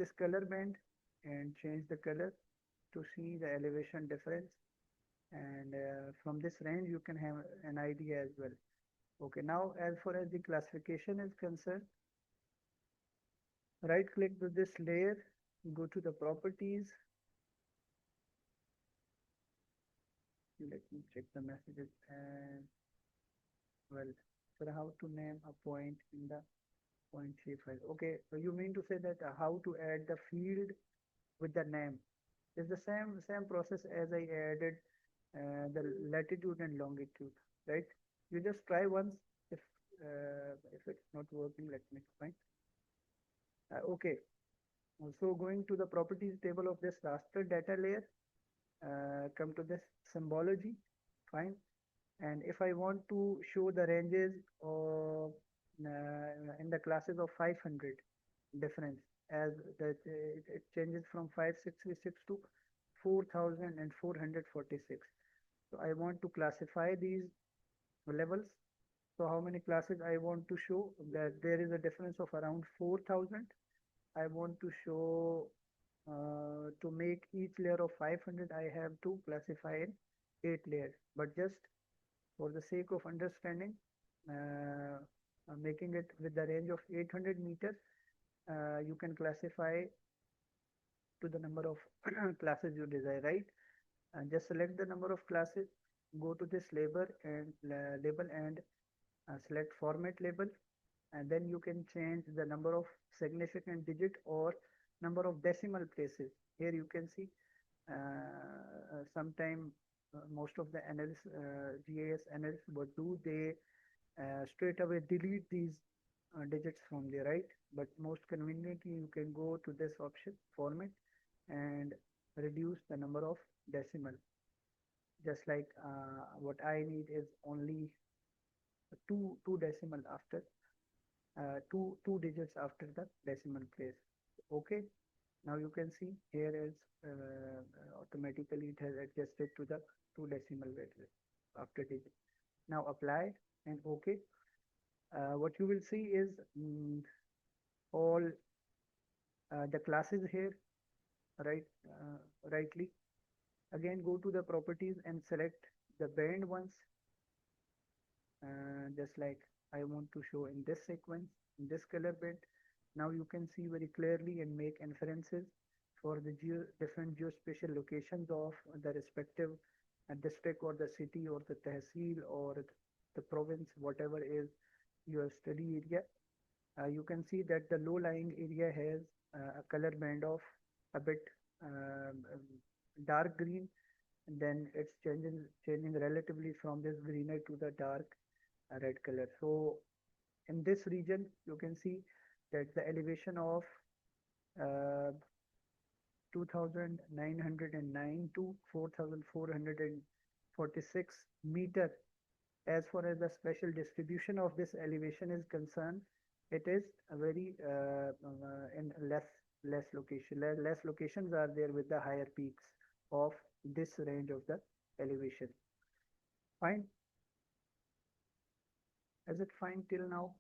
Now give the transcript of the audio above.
this color band and change the color to see the elevation difference. And from this range, you can have an idea as well. Okay, now as far as the classification is concerned, right click to this layer, go to the properties. Let me check the messages and well, so how to name a point in the point shape file. Okay, so you mean to say that how to add the field with the name. It's the same process as I added the latitude and longitude, right? You just try once. If it's not working, let me find. Okay, so going to the properties table of this raster data layer, come to this symbology, fine. And if I want to show the ranges of in the classes of 500 difference, as that it changes from 5636 to 4446. So I want to classify these levels. So how many classes I want to show? That there is a difference of around 4000. I want to show to make each layer of 500, I have to classify in 8 layers. But just for the sake of understanding, making it with the range of 800 meters, you can classify to the number of classes you desire, right? And just select the number of classes, go to this label and select format label, and then you can change the number of significant digit or number of decimal places. Here you can see sometime most of the analysts, GIS analysts, what do they straight away delete these digits from there, right? But most conveniently, you can go to this option, format, and reduce the number of decimal. Just like what I need is only two decimal after two digits after the decimal place. Okay. Now you can see here is automatically it has adjusted to the 2 decimal value after digit. Now apply and OK. What you will see is all the classes here, right? Rightly. Again, go to the properties and select the band ones. Just like I want to show in this sequence, in this color band. Now you can see very clearly and make inferences for the different geospatial locations of the respective district or the city or the tehsil or the province, whatever is your study area. You can see that the low-lying area has a color band of a bit dark green, and then it's changing relatively from this greener to the dark red color. So in this region, you can see that the elevation of 2909 to 4446 meter. As far as the spatial distribution of this elevation is concerned, it is a very in less location. Less locations are there with the higher peaks of this range of the elevation. Fine. Is it fine till now?